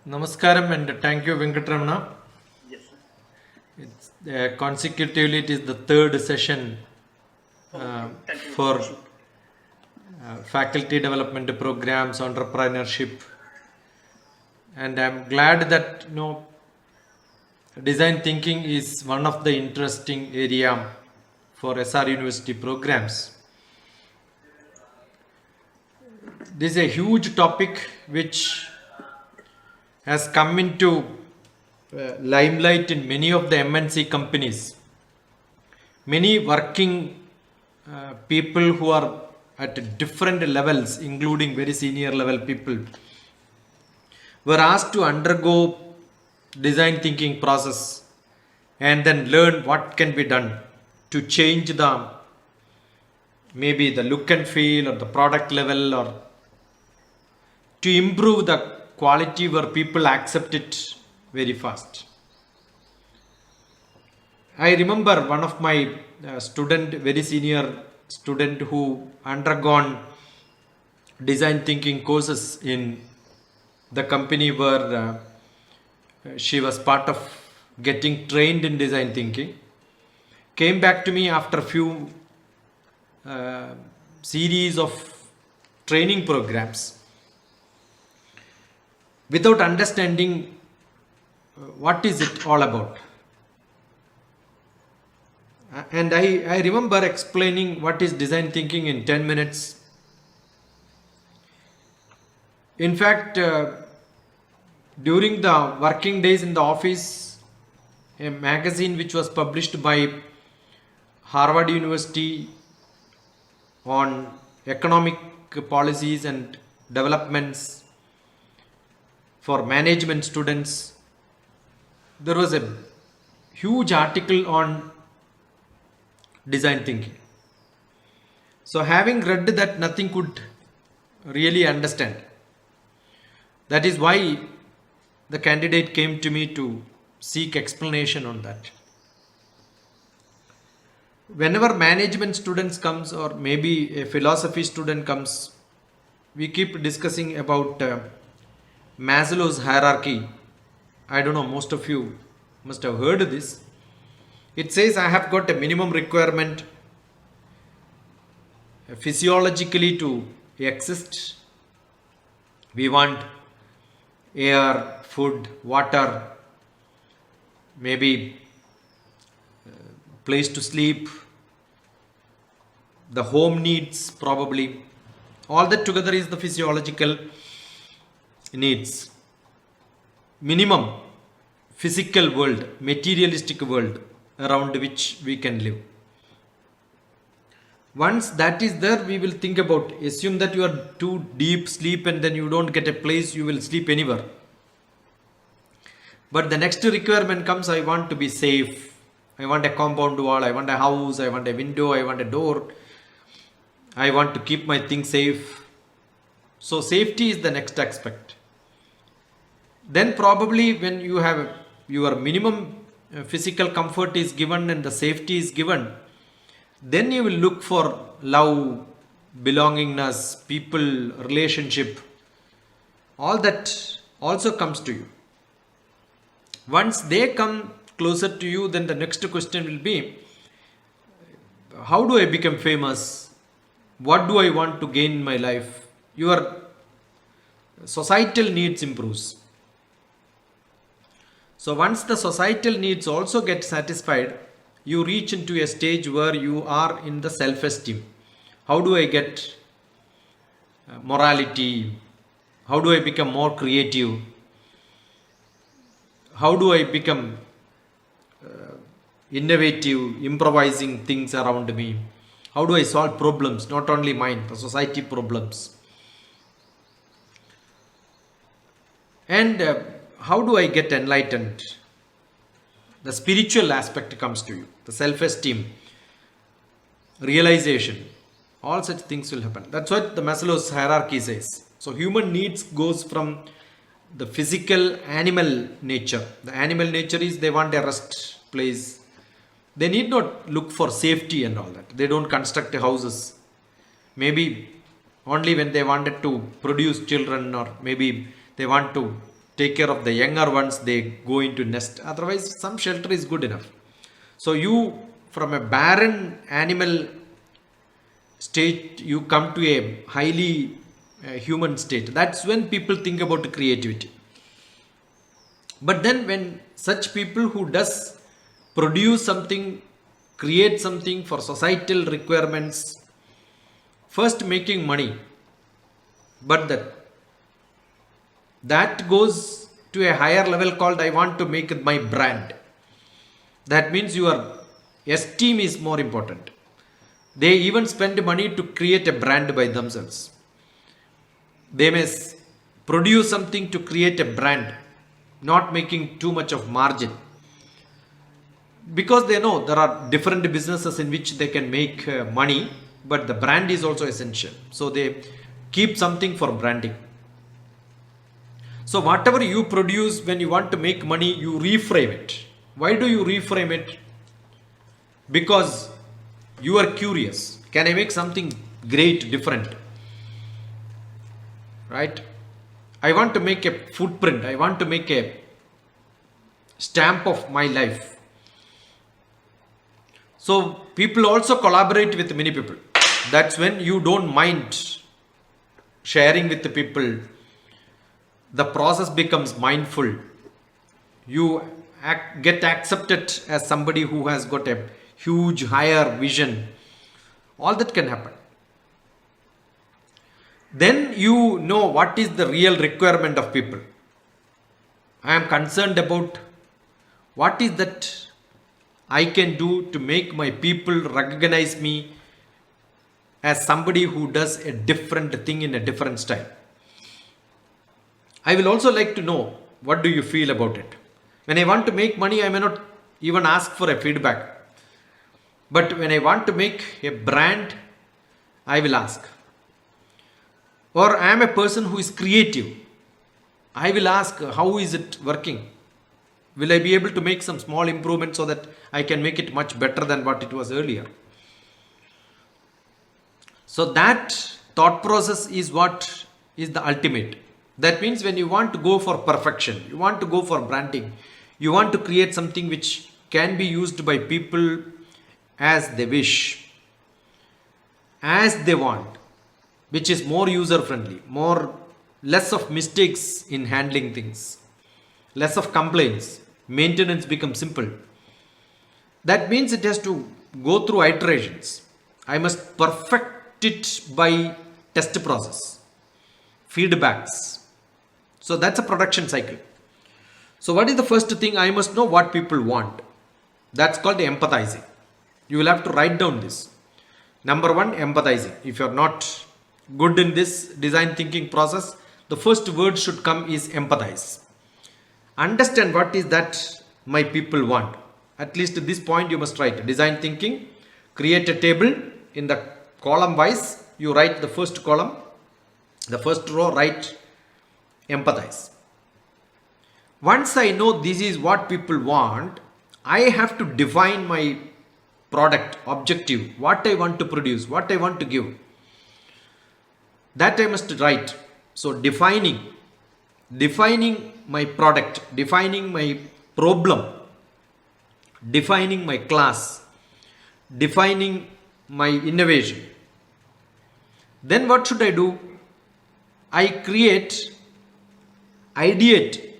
Namaskaram and thank you, Venkatramana. Yes, sir. It's, consecutively, it is the third session Okay. Thank you, for Ashok. faculty development programs, entrepreneurship, and I'm glad that design thinking is one of the interesting area for SR University programs. This is a huge topic which has come into limelight in many of the MNC companies. Many working people who are at different levels, including very senior level people, were asked to undergo design thinking process and then learn what can be done to change the maybe the look and feel or the product level or to improve the quality where people accept it very fast. I remember one of my student, very senior student who undergone design thinking courses in the company where she was part of getting trained in design thinking, came back to me after few series of training programs without understanding what is it all about. And I remember explaining what is design thinking in 10 minutes. In fact, during the working days in the office, a magazine which was published by Harvard University on economic policies and developments for management students, there was a huge article on design thinking. So, having read that, nothing could really understand. That is why the candidate came to me to seek explanation on that. Whenever management students comes or maybe a philosophy student comes, we keep discussing about Maslow's hierarchy. I don't know, most of you must have heard this. It says I have got a minimum requirement physiologically to exist. We want air, food, water, maybe place to sleep, the home needs probably. All that together is the physiological needs. Minimum physical world, materialistic world around which we can live. Once that is there, we will think about, assume that you are too deep sleep and then you don't get a place, you will sleep anywhere. But the next requirement comes, I want to be safe. I want a compound wall, I want a house, I want a window, I want a door. I want to keep my things safe. So safety is the next aspect. Then probably when you have your minimum physical comfort is given and the safety is given, then you will look for love, belongingness, people, relationship. All that also comes to you. Once they come closer to you, then the next question will be, how do I become famous? What do I want to gain in my life? Your societal needs improves. So once the societal needs also get satisfied, you reach into a stage where you are in the self-esteem. How do I get morality? How do I become more creative? How do I become innovative, improvising things around me? How do I solve problems, not only mine, the society problems? And how do I get enlightened? The spiritual aspect comes to you, the self-esteem, realization, all such things will happen. That's what the Maslow's hierarchy says. So human needs goes from the physical animal nature. The animal nature is they want a rest place. They need not look for safety and all that. They don't construct houses. Maybe only when they wanted to produce children or maybe they want to take care of the younger ones, they go into nest. Otherwise, some shelter is good enough. So you, from a barren animal state, you come to a highly human state. That's when people think about creativity. But then when such people who does produce something, create something for societal requirements, first making money, but that goes to a higher level called I want to make my brand. That means your esteem is more important. They even spend money to create a brand by themselves. They may produce something to create a brand, not making too much of margin. Because they know there are different businesses in which they can make money, but the brand is also essential. So they keep something for branding. So whatever you produce, when you want to make money, you reframe it. Why do you reframe it? Because you are curious. Can I make something great, different? Right? I want to make a footprint. I want to make a stamp of my life. So people also collaborate with many people. That's when you don't mind sharing with the people. The process becomes mindful. You get accepted as somebody who has got a huge, higher vision. All that can happen. Then you know what is the real requirement of people. I am concerned about what is that I can do to make my people recognize me as somebody who does a different thing in a different style. I will also like to know what do you feel about it. When I want to make money, I may not even ask for a feedback. But when I want to make a brand, I will ask. Or I am a person who is creative. I will ask, how is it working? Will I be able to make some small improvement so that I can make it much better than what it was earlier? So that thought process is what is the ultimate. That means when you want to go for perfection, you want to go for branding, you want to create something which can be used by people as they wish, as they want, which is more user friendly, less of mistakes in handling things, less of complaints, maintenance becomes simple. That means it has to go through iterations. I must perfect it by test process, feedbacks. So that's a production cycle. So what is the first thing? I must know what people want. That's called empathizing. You will have to write down this. Number one, empathizing. If you're not good in this design thinking process, the first word should come is empathize. Understand what is that my people want. At least at this point you must write design thinking, create a table in the column wise. You write the first column, the first row, write empathize. Once I know this is what people want, I have to define my product objective, what I want to produce, what I want to give. That I must write. So defining my product, defining my problem, defining my class, defining my innovation. Then what should I do? I create, ideate,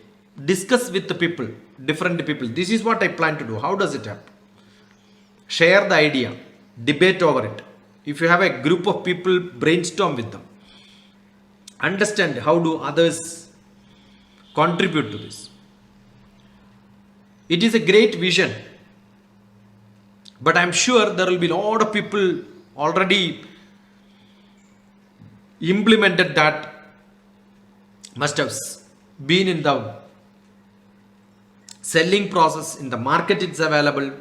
discuss with the people, different people. This is what I plan to do. How does it happen? Share the idea, debate over it. If you have a group of people, brainstorm with them. Understand how do others contribute to this. It is a great vision, but I'm sure there will be a lot of people already implemented that, must have been in the selling process, in the market it's available,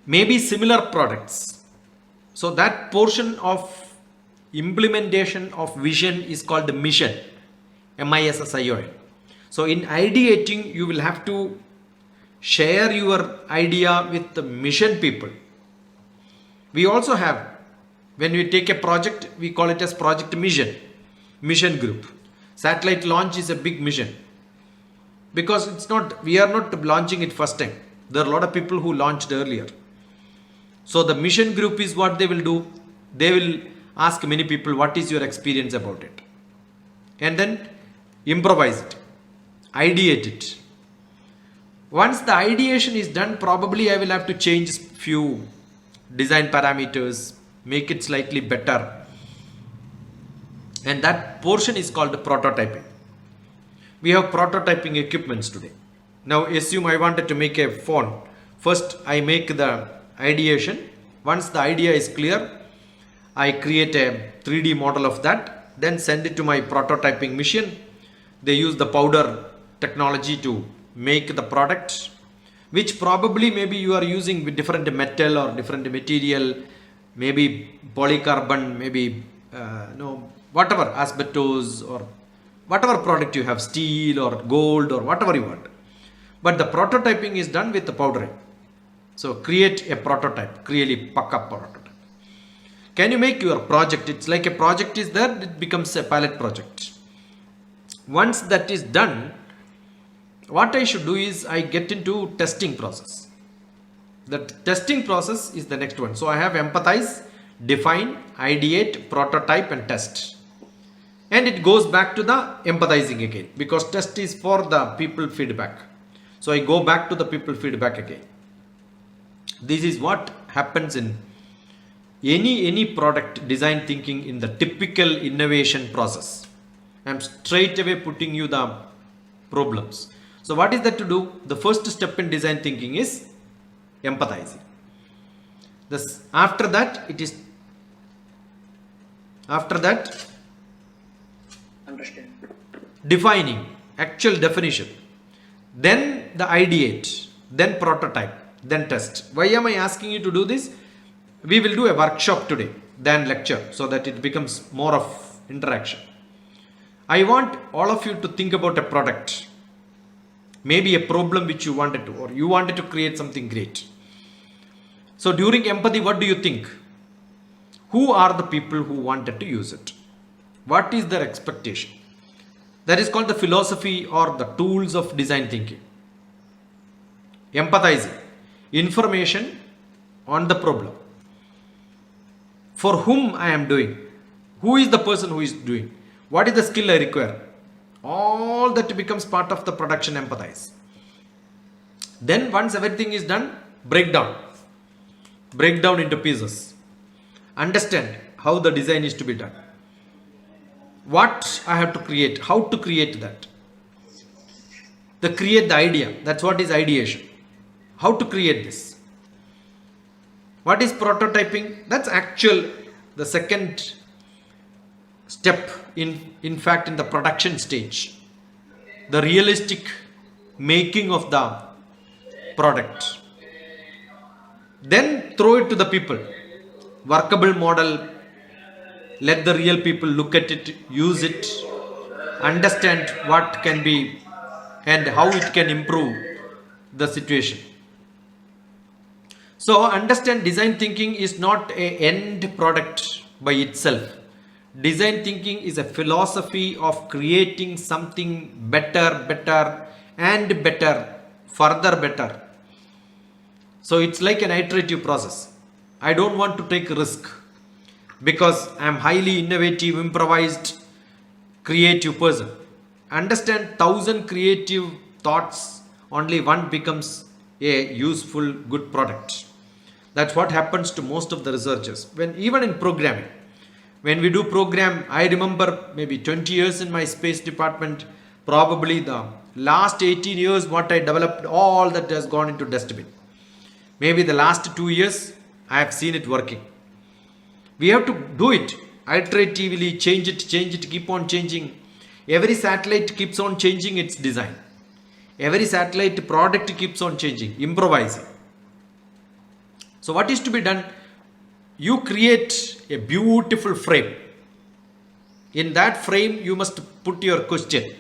maybe similar products. So that portion of implementation of vision is called the mission, MISSION. So in ideating, you will have to share your idea with the mission people. We also have, when we take a project, we call it as project mission group. Satellite launch is a big mission. because we are not launching it first time. There are a lot of people who launched earlier. So the mission group is what they will do. They will ask many people, what is your experience about it? And then improvise it, ideate it. Once the ideation is done, probably I will have to change few design parameters, make it slightly better. And that portion is called prototyping. We have prototyping equipments today. Now assume I wanted to make a phone. First I make the ideation. Once the idea is clear, I create a 3D model of that, then send it to my prototyping machine. They use the powder technology to make the product, which probably maybe you are using with different metal or different material, maybe polycarbon, maybe whatever, asbestos or whatever product you have, steel or gold or whatever you want. But the prototyping is done with the powdering. So create a prototype, really pakka prototype. Can you make your project? It's like a project is there, it becomes a pilot project. Once that is done, what I should do is I get into testing process. The testing process is the next one. So I have empathize, define, ideate, prototype and test. And it goes back to the empathizing again, because test is for the people feedback. So I go back to the people feedback again. This is what happens in any product design thinking in the typical innovation process. I am straight away putting you the problems. So what is that to do? The first step in design thinking is empathizing. After that Understand. defining, actual definition, then the ideate, then prototype, then test. Why am I asking you to do this? We will do a workshop today than lecture, so that it becomes more of interaction. I want all of you to think about a product, maybe a problem which you wanted to, or you wanted to create something great. So during empathy, what do you think? Who are the people who wanted to use it? What is their expectation? That is called the philosophy or the tools of design thinking. Empathizing, information on the problem. For whom I am doing? Who is the person who is doing? What is the skill I require? All that becomes part of the production empathize. Then once everything is done, break down into pieces. Understand how the design is to be done. What I have to create, how to create that. Create the idea, that's what is ideation. How to create this. What is prototyping? That's the second step in fact in the production stage. The realistic making of the product. Then throw it to the people. Workable model. Let the real people look at it, use it, understand what can be and how it can improve the situation. So understand, design thinking is not an end product by itself. Design thinking is a philosophy of creating something better, and better, further better. So it's like an iterative process. I don't want to take risk because I am highly innovative, improvised, creative person. Understand 1,000 creative thoughts, only one becomes a useful, good product. That's what happens to most of the researchers. Even in programming, when we do program, I remember maybe 20 years in my space department, probably the last 18 years what I developed, all that has gone into dustbin. Maybe the last 2 years, I have seen it working. We have to do it iteratively, change it, keep on changing. Every satellite keeps on changing its design. Every satellite product keeps on changing, improvising. So what is to be done? You create a beautiful frame. In that frame, you must put your question.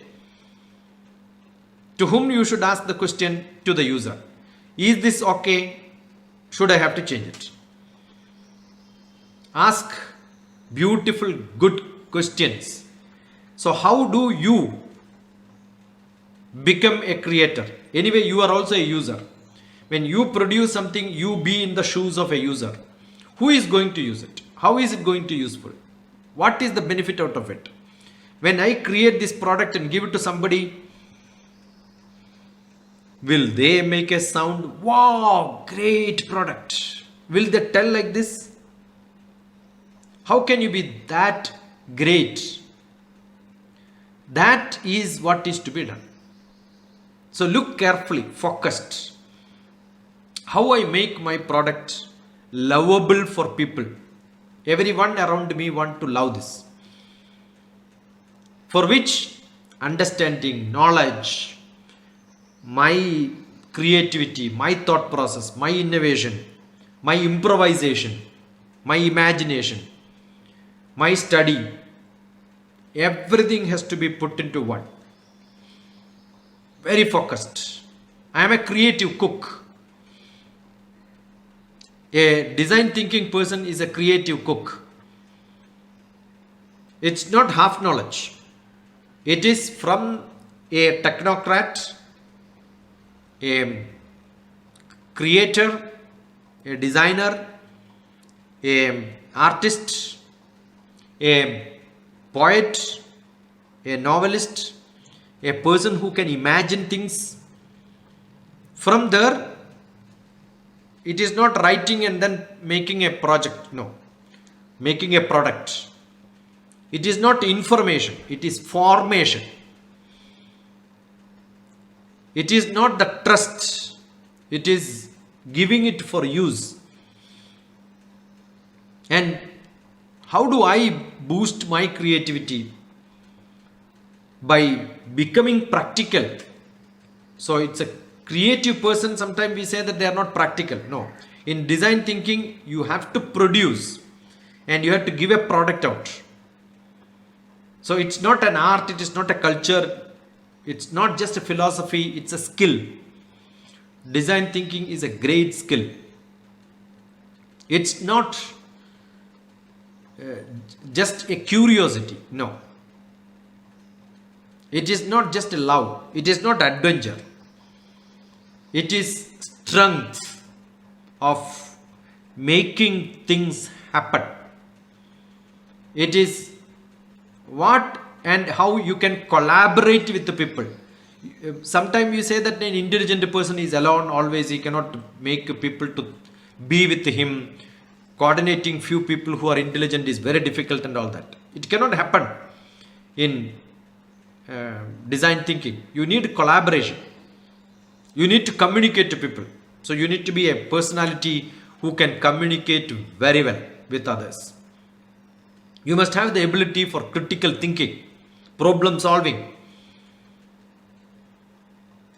To whom you should ask the question? To the user. Is this okay? Should I have to change it? Ask beautiful, good questions. So how do you become a creator. Anyway, you are also a user. When you produce something, you be in the shoes of a user. Who is going to use it? How is it going to be useful? What is the benefit out of it? When I create this product and give it to somebody, will they make a sound? Wow, great product. Will they tell like this? How can you be that great? That is what is to be done. So look carefully, focused. How I make my product lovable for people. Everyone around me want to love this. For which understanding, knowledge, my creativity, my thought process, my innovation, my improvisation, my imagination, my study, everything has to be put into one. Very focused. I am a creative cook. A design thinking person is a creative cook. It's not half knowledge. It is from a technocrat, a creator, a designer, a artist, a poet, a novelist, a person who can imagine things. From there, it is not writing and then making a project. No, making a product. It is not information, it is formation. It is not the trust, it is giving it for use. And how do I boost my creativity? By becoming practical. So it's a creative person, sometimes we say that they are not practical. No. In design thinking, you have to produce and you have to give a product out. So it's not an art, it is not a culture, it's not just a philosophy, it's a skill. Design thinking is a great skill. It's not just a curiosity, no. It is not just a love, it is not adventure. It is strength of making things happen. It is what and how you can collaborate with the people. Sometimes you say that an intelligent person is alone always, he cannot make people to be with him. Coordinating few people who are intelligent is very difficult and all that. It cannot happen in design thinking. You need collaboration. You need to communicate to people. So you need to be a personality who can communicate very well with others. You must have the ability for critical thinking, problem solving.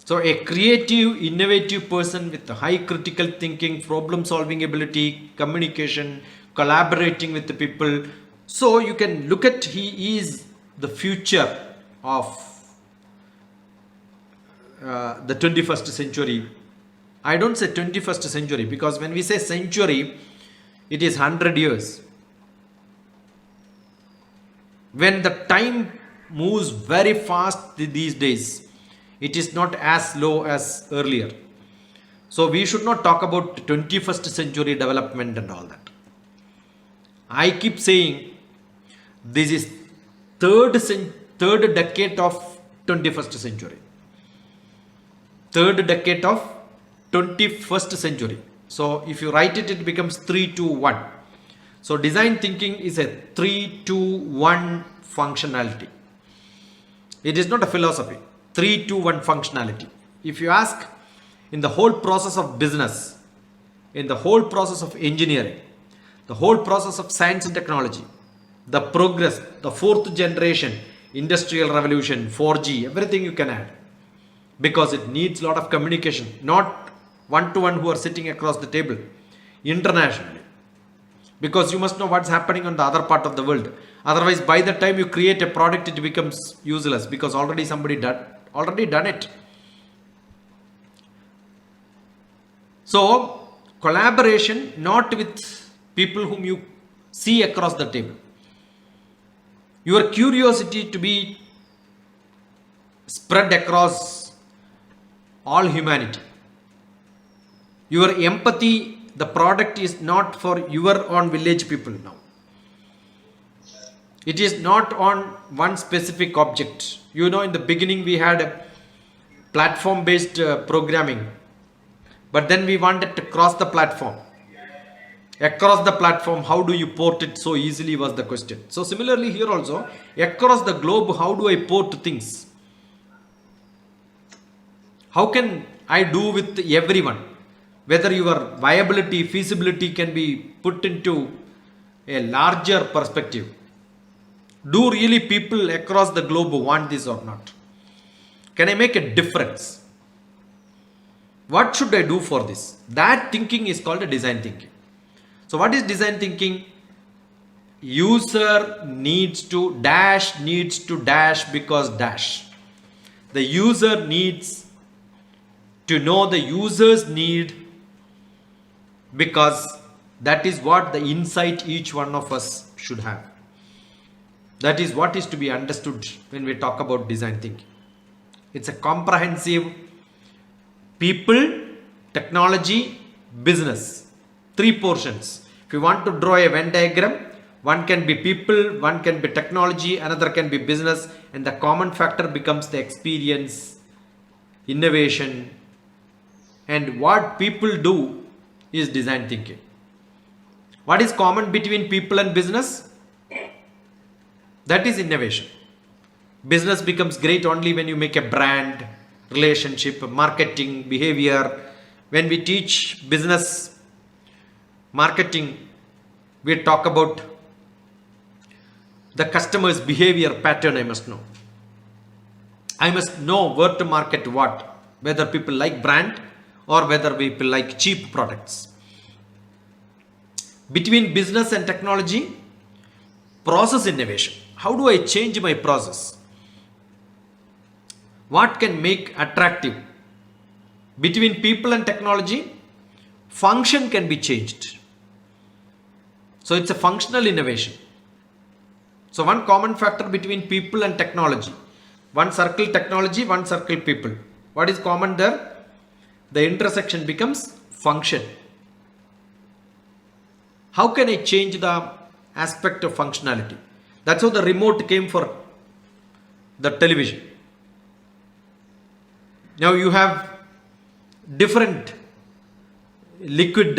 So a creative, innovative person with high critical thinking, problem solving ability, communication, collaborating with the people. So you can look at, he is the future of the 21st century. I don't say 21st century because when we say century, it is 100 years. When the time moves very fast these days, it is not as slow as earlier. So we should not talk about 21st century development and all that. I keep saying this is third decade of 21st century. Third decade of 21st century. So if you write it, it becomes 3, 2, 1. So design thinking is a 3, 2, 1 functionality. It is not a philosophy. 3, 2, 1 functionality. If you ask, in the whole process of business, in the whole process of engineering, the whole process of science and technology, the progress, the fourth generation, industrial revolution, 4G, everything you can add. Because it needs a lot of communication, not one-to-one who are sitting across the table, internationally. Because you must know what's happening on the other part of the world. Otherwise, by the time you create a product, it becomes useless because already somebody done it. So, collaboration not with people whom you see across the table. Your curiosity to be spread across all humanity. Your empathy, the product is not for your own village people now. It is not on one specific object. You know, in the beginning we had a platform based programming, but then we wanted to cross the platform. Across the platform, how do you port it so easily was the question. So similarly here also, across the globe, how do I port things? How can I do with everyone? Whether your viability, feasibility can be put into a larger perspective. Do really people across the globe want this or not? Can I make a difference? What should I do for this? That thinking is called a design thinking. So what is design thinking? User needs to dash because dash. The user needs to know the user's need, because that is what the insight each one of us should have. That is what is to be understood when we talk about design thinking. It's a comprehensive people, technology, business. 3 portions. If you want to draw a Venn diagram, one can be people, one can be technology, another can be business, and the common factor becomes the experience, innovation, and what people do is design thinking. What is common between people and business? That is innovation. Business becomes great only when you make a brand, relationship, marketing, behavior. When we teach business marketing, we talk about the customer's behavior pattern. I must know. I must know where to market what, whether people like brand or whether people like cheap products. Between business and technology, process innovation. How do I change my process? What can make attractive? Between people and technology, function can be changed. So it's a functional innovation. So one common factor between people and technology. One circle technology, one circle people. What is common there? The intersection becomes function. How can I change the aspect of functionality? That's how the remote came for the television. Now you have different liquid,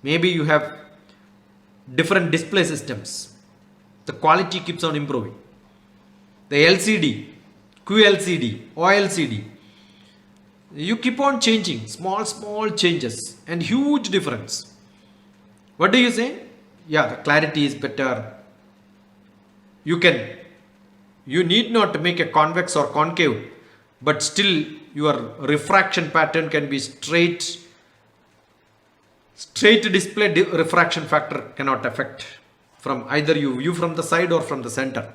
maybe you have different display systems. The quality keeps on improving. The LCD, QLCD, OLCD, you keep on changing, small changes and huge difference. What do you say? Yeah, the clarity is better. You need not make a convex or concave, but still your refraction pattern can be straight display. Refraction factor cannot affect from either you from the side or from the center.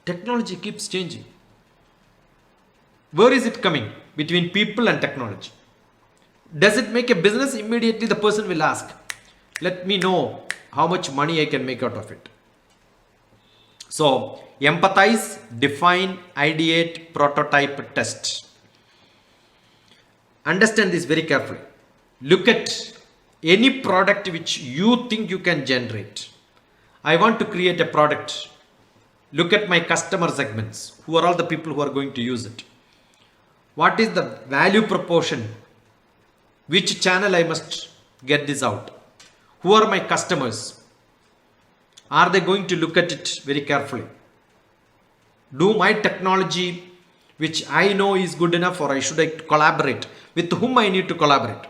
Technology keeps changing. Where is it coming? Between people and technology. Does it make a business? Immediately the person will ask, let me know how much money I can make out of it. So empathize, define, ideate, prototype, test. Understand this very carefully. Look at any product which you think you can generate. I want to create a product. Look at my customer segments. Who are all the people who are going to use it? What is the value proportion? Which channel I must get this out? Who are my customers? Are they going to look at it very carefully? Do my technology, which I know is good enough, or should I collaborate? With whom I need to collaborate?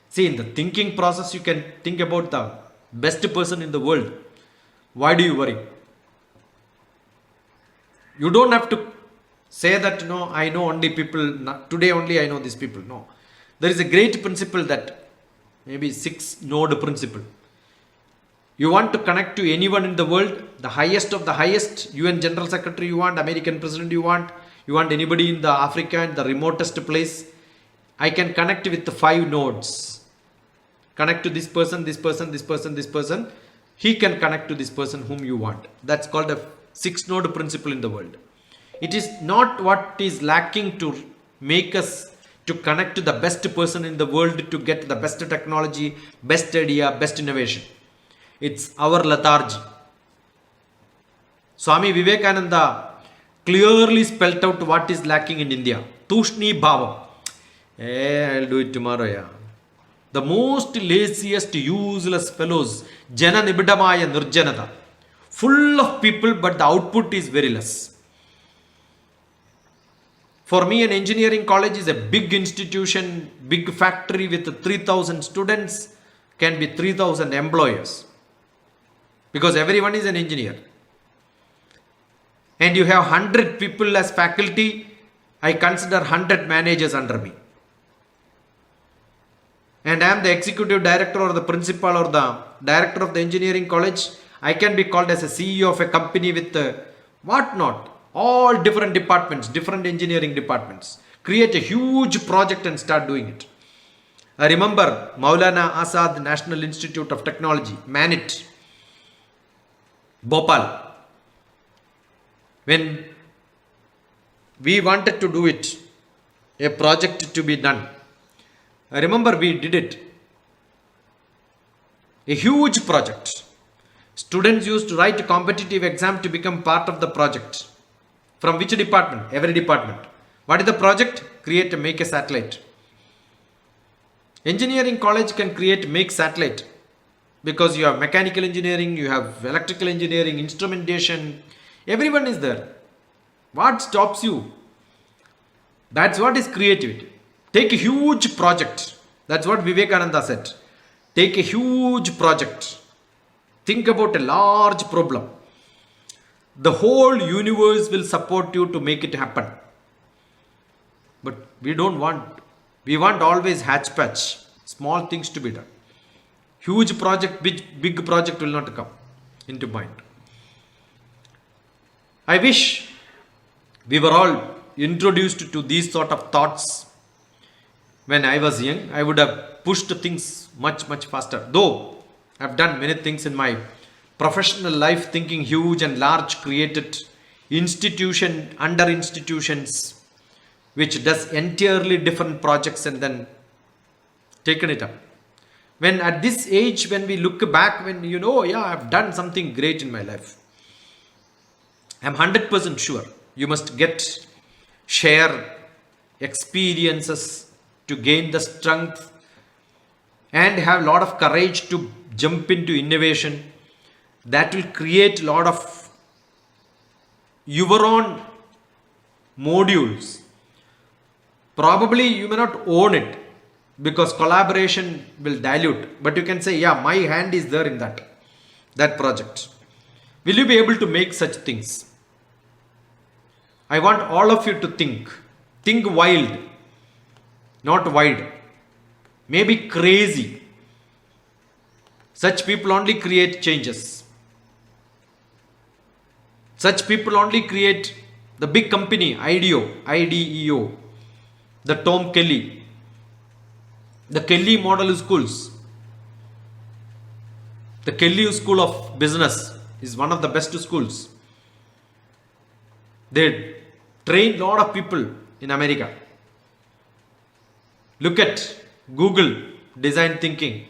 See, in the thinking process, you can think about the best person in the world. Why do you worry? You don't have to say that, no, I know only people, today only I know these people. No. There is a great principle that maybe 6 node principle. You want to connect to anyone in the world, the highest of the highest, UN General Secretary you want, American President you want anybody in the Africa, in the remotest place. I can connect with the 5 nodes. Connect to this person, this person, this person, this person. He can connect to this person whom you want. That's called a 6 node principle in the world. It is not what is lacking to make us to connect to the best person in the world to get the best technology, best idea, best innovation. It's our lethargy. Swami Vivekananda clearly spelt out what is lacking in India. Tushni Bhavam. I'll do it tomorrow, yeah. The most laziest, useless fellows, Jana Nibidamaya Nurjanata. Full of people, but the output is very less. For me, an engineering college is a big institution, big factory with 3,000 students, can be 3,000 employers. Because everyone is an engineer. And you have 100 people as faculty, I consider 100 managers under me. And I am the executive director or the principal or the director of the engineering college. I can be called as a CEO of a company with what not. All different departments, different engineering departments. Create a huge project and start doing it. I remember Maulana Azad National Institute of Technology, Manit, Bhopal. When we wanted to do it, a project to be done, I remember we did it. A huge project. Students used to write a competitive exam to become part of the project. From which department? Every department. What is the project? Make a satellite. Engineering college can make satellite. Because you have mechanical engineering, you have electrical engineering, instrumentation. Everyone is there. What stops you? That's what is creativity. Take a huge project. That's what Vivekananda said. Take a huge project. Think about a large problem. The whole universe will support you to make it happen. But we don't want. We want always hatch patch. Small things to be done. Huge project, big project will not come into mind. I wish we were all introduced to these sort of thoughts when I was young. I would have pushed things much faster. Though I've done many things in my professional life, thinking huge and large, created institution under institutions which does entirely different projects and then taken it up. When at this age, when we look back, when I've done something great in my life, I'm 100% sure you must share experiences to gain the strength and have a lot of courage to jump into innovation that will create a lot of your own modules. Probably you may not own it because collaboration will dilute, but you can say, yeah, my hand is there in that project. Will you be able to make such things? I want all of you to think wild, not wide, maybe crazy. Such people only create changes. Such people only create the big company, IDEO, the Tom Kelly, the Kelly Model Schools. The Kelly School of Business is one of the best schools. They train a lot of people in America. Look at Google design thinking.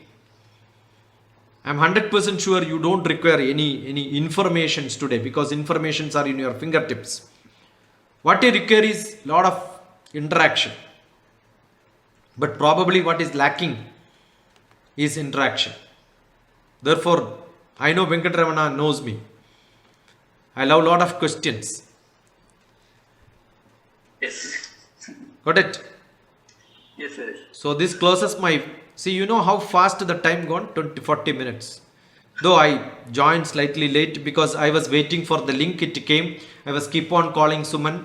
I'm 100% sure you don't require any informations today because informations are in your fingertips. What you require is a lot of interaction. But probably what is lacking is interaction. Therefore, I know Venkatramana knows me. I love a lot of questions. Yes. Got it? Yes, sir. So this closes my... See, you know how fast the time gone? 40 minutes. Though I joined slightly late because I was waiting for the link. It came. I was keep on calling Suman.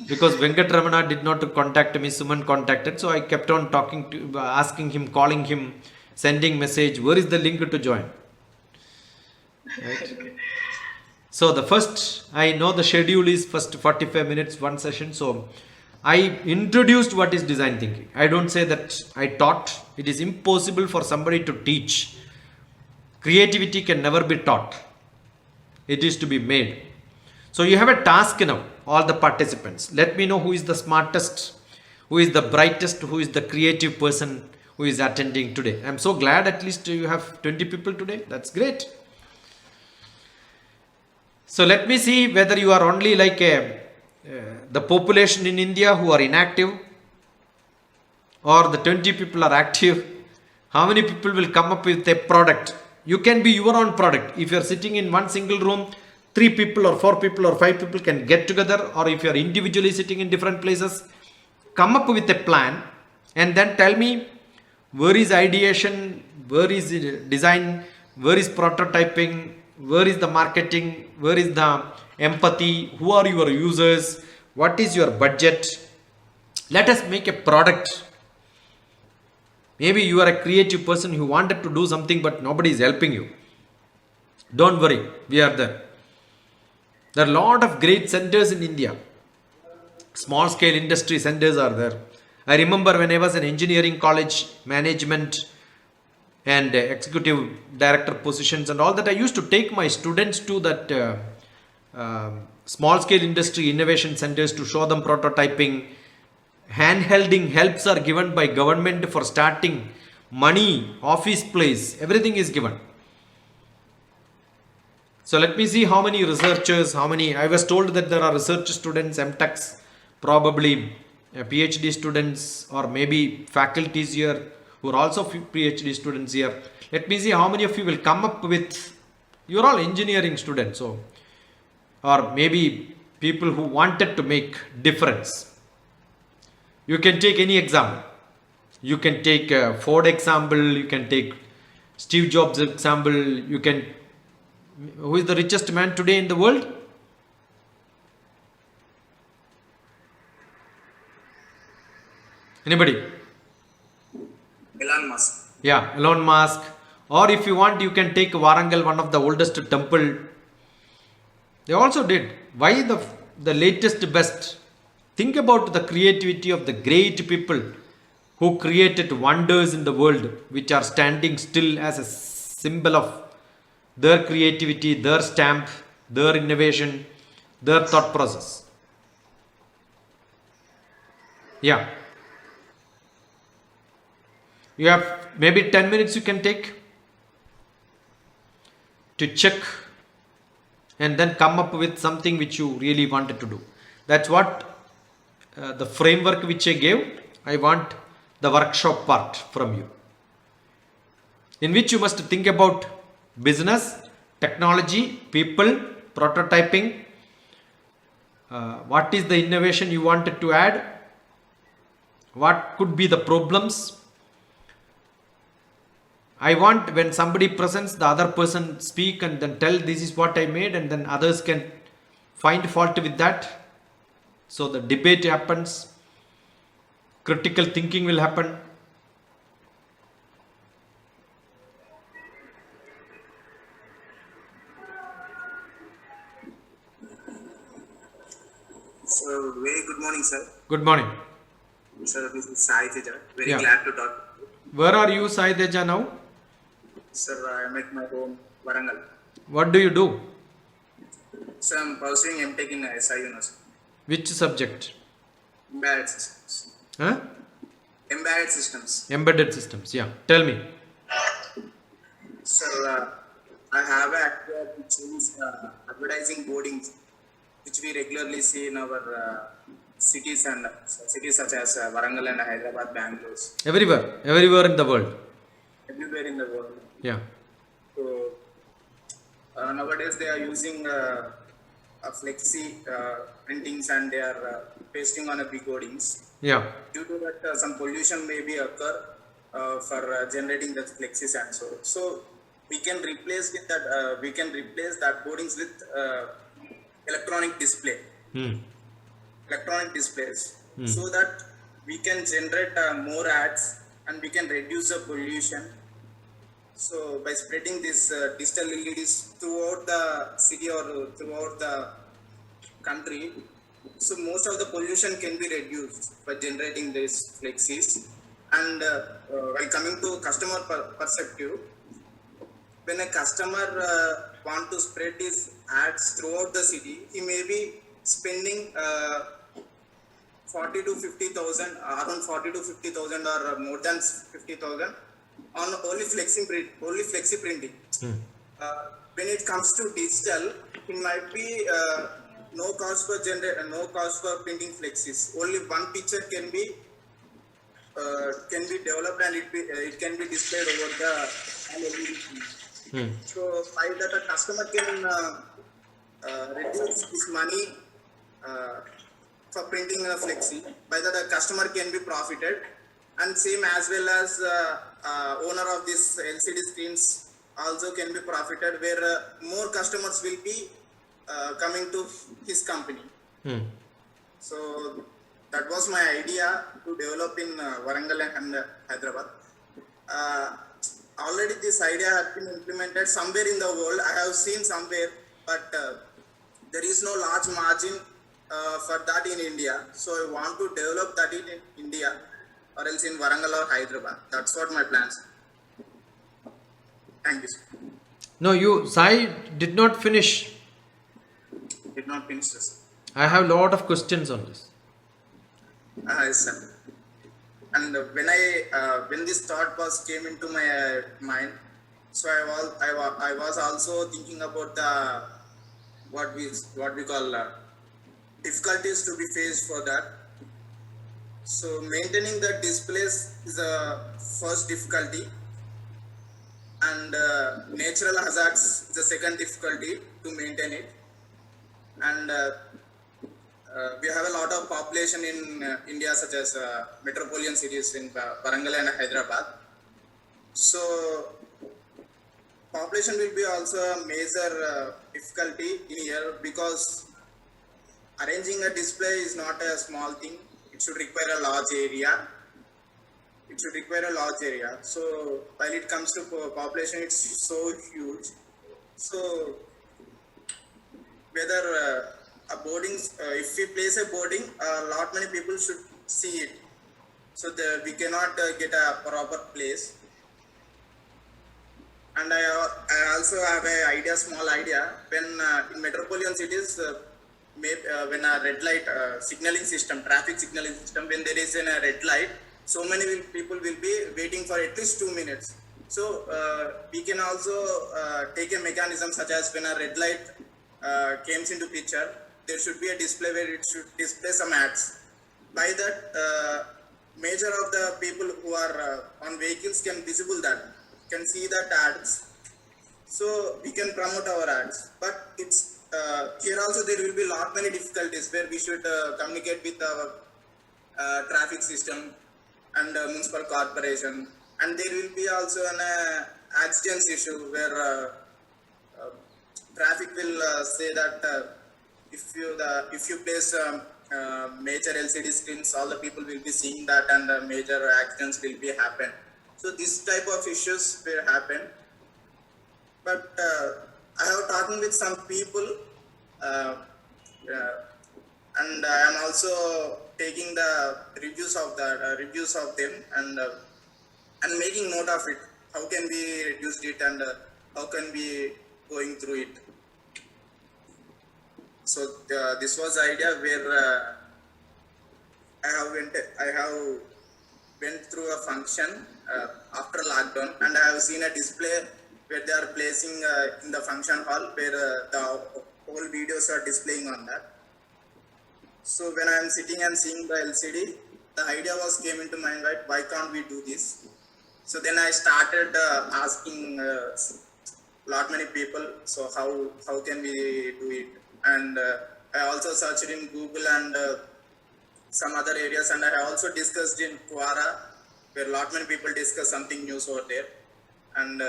Because Venkatramana did not contact me, Suman contacted. So I kept on asking him, calling him, sending message. Where is the link to join? Right? So the first, I know the schedule is first 45 minutes, one session. So I introduced what is design thinking. I don't say that I taught. It is impossible for somebody to teach. Creativity can never be taught. It is to be made. So you have a task now, all the participants. Let me know who is the smartest, who is the brightest, who is the creative person who is attending today. I'm so glad at least you have 20 people today. That's great. So let me see whether you are only like the population in India who are inactive, or the 20 people are active. How many people will come up with a product? You can be your own product. If you are sitting in one single room, 3 people or 4 people or 5 people can get together, or if you are individually sitting in different places, come up with a plan and then tell me where is ideation, where is design, where is prototyping, where is the marketing, where is the empathy, who are your users, what is your budget. Let us make a product. Maybe you are a creative person who wanted to do something but nobody is helping you. Don't worry, we are there. There are a lot of great centers in India. Small scale industry centers are there. I remember when I was in engineering college, management and executive director positions and all that, I used to take my students to that small scale industry innovation centers to show them prototyping. Handholding helps are given by government for starting, money, office place, everything is given. So let me see how many researchers, I was told that there are research students, MTechs, probably PhD students, or maybe faculties here who are also PhD students here. Let me see how many of you will come up with, you're all engineering students, so, or maybe people who wanted to make difference. You can take any example. You can take Ford example, you can take Steve Jobs example, you can, who is the richest man today in the world? Anybody? Elon Musk. Yeah, Elon Musk. Or if you want, you can take Warangal, one of the oldest temple. They also did. Why the latest best? Think about the creativity of the great people who created wonders in the world, which are standing still as a symbol of their creativity, their stamp, their innovation, their thought process. Yeah. You have maybe 10 minutes you can take to check and then come up with something which you really wanted to do. That's what the framework which I gave. I want the workshop part from you, in which you must think about business, technology, people, prototyping, what is the innovation you wanted to add, what could be the problems. I want when somebody presents, the other person speak and then tell this is what I made, and then others can find fault with that. So the debate happens, critical thinking will happen. So, very good morning, sir. Good morning. Sir, this is Sai Teja. Very Yeah. glad to talk. Where are you, Sai Deja, now? Sir, I am at my home, Warangal. What do you do? So, I am pursuing MTech in SI University. Which subject? Embedded systems. Huh? Embedded systems. Embedded systems. Yeah. Tell me. Sir, I have an actor which is advertising boardings, which we regularly see in our cities and cities such as Warangal and Hyderabad, Bangalore, Everywhere in the world. everywhere in the world. Yeah. So nowadays they are using flexi printings and they are pasting on a big hoardings. Yeah. Due to that, some pollution may be occur for generating the flexis and so. So we can replace with that. We can replace that boardings with electronic display. Electronic displays, so that we can generate more ads and we can reduce the pollution. So by spreading this digital LEDs throughout the city or throughout the country, so most of the pollution can be reduced by generating these flexis. And while coming to customer perspective, when a customer want to spread his ads throughout the city, he may be spending 40 to 50,000, around 40 to 50,000 or more than 50,000 on only flexi printing. When it comes to digital, it might be no cost for printing flexis. Only one picture can be developed and it can be displayed over the LED. So by that a customer can reduce his money for printing a flexi. By that a customer can be profited, and same as well as owner of this LCD screens also can be profited, where more customers will be coming to his company. So that was my idea to develop in Warangal and Hyderabad. Already this idea has been implemented somewhere in the world. I have seen somewhere, but there is no large margin for that in India. So I want to develop that in India, or else in Warangal or Hyderabad. That's what my plans. Thank you, sir. No, Sai did not finish. Did not finish this. I have a lot of questions on this. Yes, sir. And when this thought came into my mind, so I was also thinking about the what we call difficulties to be faced for that. So maintaining the displays is the first difficulty, and natural hazards is the second difficulty to maintain it. And we have a lot of population in India, such as metropolitan cities in Warangal and Hyderabad. So population will be also a major difficulty in here, because arranging a display is not a small thing. It should require a large area. So while it comes to population, it's so huge. So whether a boarding, if we place a boarding, lot many people should see it. So we cannot get a proper place. And I also have a small idea. When in metropolitan cities, when a red light signaling system, traffic signaling system, when there is a red light, so many people will be waiting for at least 2 minutes. So we can also take a mechanism such as when a red light comes into picture, there should be a display where it should display some ads. By that, major of the people who are on vehicles can see that ads. So we can promote our ads. But it's here also there will be lot many difficulties where we should communicate with our traffic system and municipal corporation, and there will be also an accidents issue where traffic will say that if you place major LCD screens, all the people will be seeing that, and major accidents will be happen. So this type of issues will happen. But I have talked with some people, and I am also taking the reviews of them and making note of it. How can we reduce it, and how can we going through it? So this was the idea where I have went through a function after lockdown, and I have seen a display where they are placing in the function hall, where the whole videos are displaying on that. So when I am sitting and seeing the LCD, the idea came into my mind, why can't we do this? So then I started asking lot many people, so how can we do it? And I also searched in Google and some other areas, and I also discussed in Quora, where lot many people discuss something news over there. And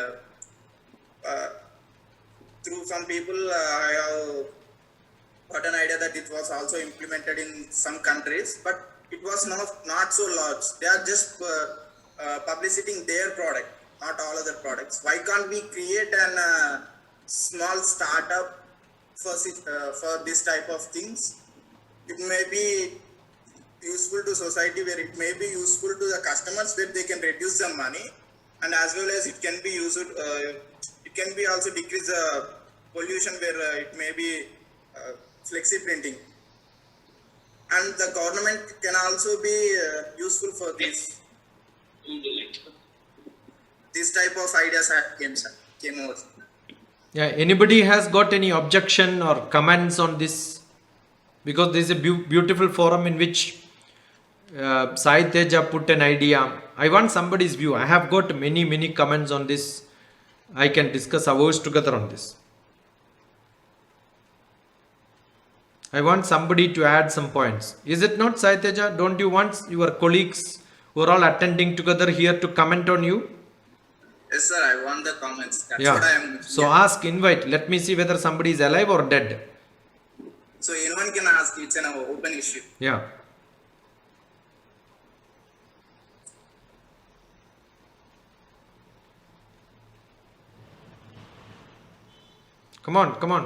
through some people, I have got an idea that it was also implemented in some countries, but it was not so large. They are just publicizing their product, not all other products. Why can't we create a small startup for this type of things? It may be useful to society, where it may be useful to the customers, where they can reduce the money, and as well as it can be used. It can be also decrease the pollution where it may be flexi printing, and the government can also be useful for this type of ideas came over. Yeah, anybody has got any objection or comments on this? Because this is a beautiful forum in which Sai Teja put an idea. I want somebody's view. I have got many comments on this. I can discuss hours together on this. I want somebody to add some points. Is it not, Sai Teja? Don't you want your colleagues who are all attending together here to comment on you? Yes, sir. I want the comments. That's Yeah. what I am. So ask, invite. Let me see whether somebody is alive or dead. So anyone can ask. It's an open issue. Yeah. Come on, come on.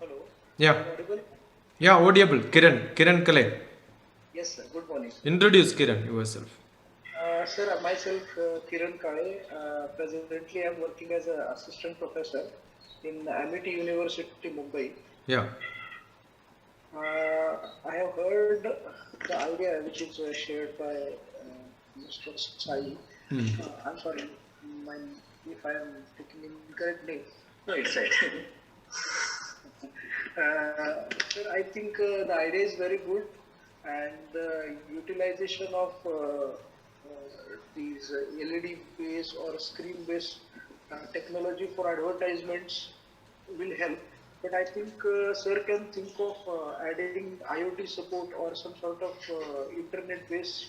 Hello. Yeah. Audible? Yeah, audible. Kiran Kale. Yes, sir. Good morning. Introduce Kiran yourself. Sir, myself, Kiran Kale. Presently, I am working as an assistant professor in Amity University, Mumbai. Yeah. I have heard the idea which is shared by Mr. Sai. I'm sorry, if I am taking incorrect name. No, it's right. Sir, I think the idea is very good, and the utilization of these LED based or screen based technology for advertisements will help. But I think sir can think of adding IoT support or some sort of internet based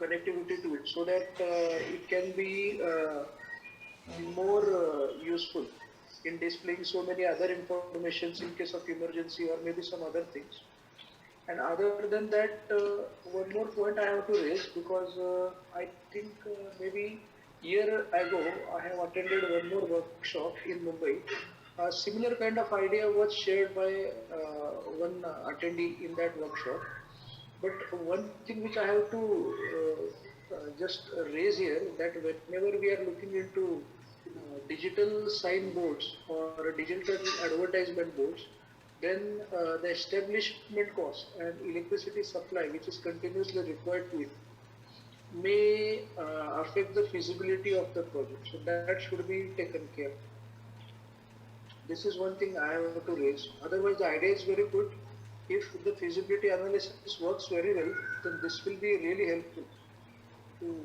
connectivity to it, so that it can be more useful in displaying so many other informations in case of emergency or maybe some other things. And other than that, one more point I have to raise, because I think maybe year ago I have attended one more workshop in Mumbai. A similar kind of idea was shared by one attendee in that workshop. But one thing which I have to just raise here, that whenever we are looking into digital signboards or digital advertisement boards, then the establishment cost and electricity supply which is continuously required to it may affect the feasibility of the project. So that should be taken care of. This is one thing I have to raise. Otherwise, the idea is very good. If the feasibility analysis works very well, then this will be really helpful to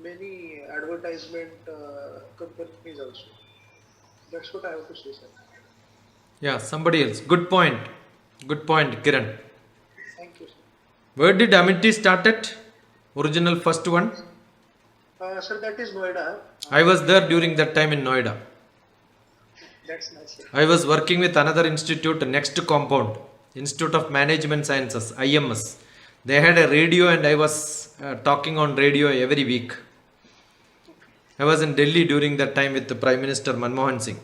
many advertisement companies also. That's what I have to say, sir. Yeah, somebody else. Good point, Kiran. Thank you, sir. Where did Amity start at? Original first one? Sir, that is Noida. I was there during that time in Noida. That's nice, sir. I was working with another institute next compound, Institute of Management Sciences, IMS. They had a radio and I was talking on radio every week. I was in Delhi during that time with the Prime Minister Manmohan Singh.